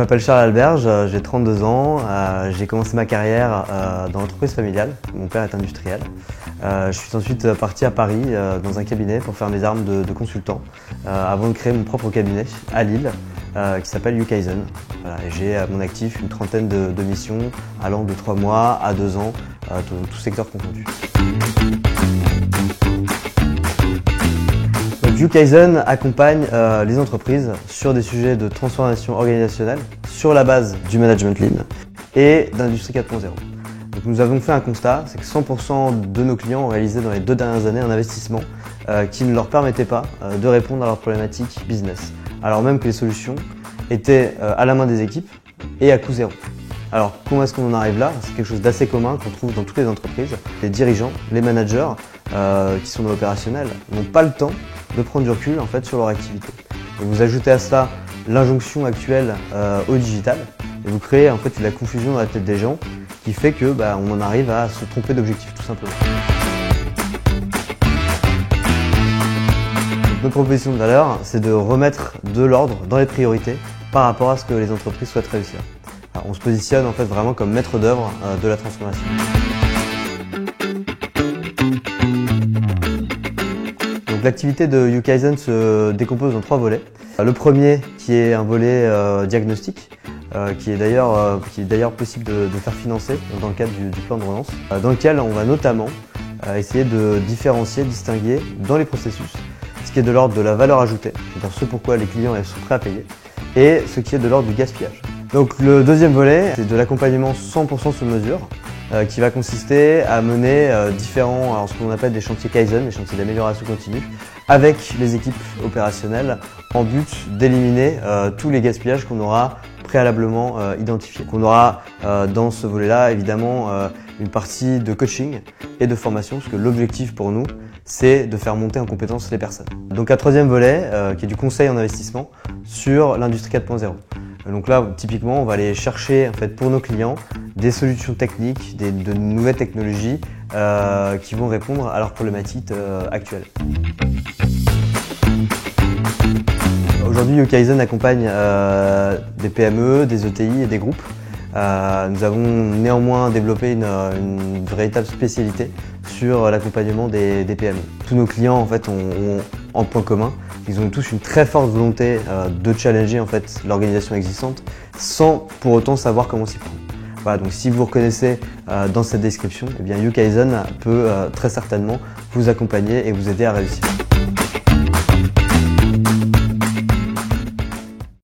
m'appelle Charles Alberge, j'ai 32 ans, j'ai commencé ma carrière dans l'entreprise familiale, mon père est industriel. Je suis ensuite parti à Paris dans un cabinet pour faire mes armes de consultant avant de créer mon propre cabinet à Lille qui s'appelle Ukaizen. Voilà, j'ai à mon actif une trentaine de missions allant de 3 mois à 2 ans, tout secteur confondu. Ukaizen accompagne les entreprises sur des sujets de transformation organisationnelle sur la base du management lean et d'industrie 4.0. Donc nous avons fait un constat, c'est que 100% de nos clients ont réalisé dans les 2 dernières années un investissement qui ne leur permettait pas de répondre à leurs problématiques business, alors même que les solutions étaient à la main des équipes et à coût zéro. Alors comment est-ce qu'on en arrive là? C'est quelque chose d'assez commun qu'on trouve dans toutes les entreprises. Les dirigeants, les managers qui sont dans l'opérationnel n'ont pas le temps de prendre du recul en fait, sur leur activité. Et vous ajoutez à cela l'injonction actuelle au digital et vous créez en fait de la confusion dans la tête des gens qui fait que on en arrive à se tromper d'objectif tout simplement. Donc, notre proposition de valeur, c'est de remettre de l'ordre dans les priorités par rapport à ce que les entreprises souhaitent réussir. Alors, on se positionne en fait vraiment comme maître d'œuvre de la transformation. L'activité de Ukaizen se décompose en 3 volets. Le premier qui est un volet diagnostic, qui est d'ailleurs possible de faire financer dans le cadre du plan de relance, dans lequel on va notamment essayer de différencier, distinguer dans les processus ce qui est de l'ordre de la valeur ajoutée, c'est-à-dire ce pourquoi les clients sont prêts à payer, et ce qui est de l'ordre du gaspillage. Donc le deuxième volet, c'est de l'accompagnement 100% sur mesure, qui va consister à mener ce qu'on appelle des chantiers Kaizen, des chantiers d'amélioration continue, avec les équipes opérationnelles en but d'éliminer tous les gaspillages qu'on aura préalablement identifiés. On aura dans ce volet-là évidemment une partie de coaching et de formation, parce que l'objectif pour nous, c'est de faire monter en compétence les personnes. Donc un troisième volet qui est du conseil en investissement sur l'industrie 4.0. Donc là, typiquement, on va aller chercher en fait, pour nos clients des solutions techniques, de nouvelles technologies qui vont répondre à leurs problématiques actuelles. Aujourd'hui, Ukaizen accompagne des PME, des ETI et des groupes. Nous avons néanmoins développé une véritable spécialité sur l'accompagnement des PME. Tous nos clients en fait, ont en point commun, ils ont tous une très forte volonté de challenger en fait, l'organisation existante sans pour autant savoir comment s'y prendre. Voilà, donc si vous vous reconnaissez dans cette description, eh bien Ukaizen peut très certainement vous accompagner et vous aider à réussir.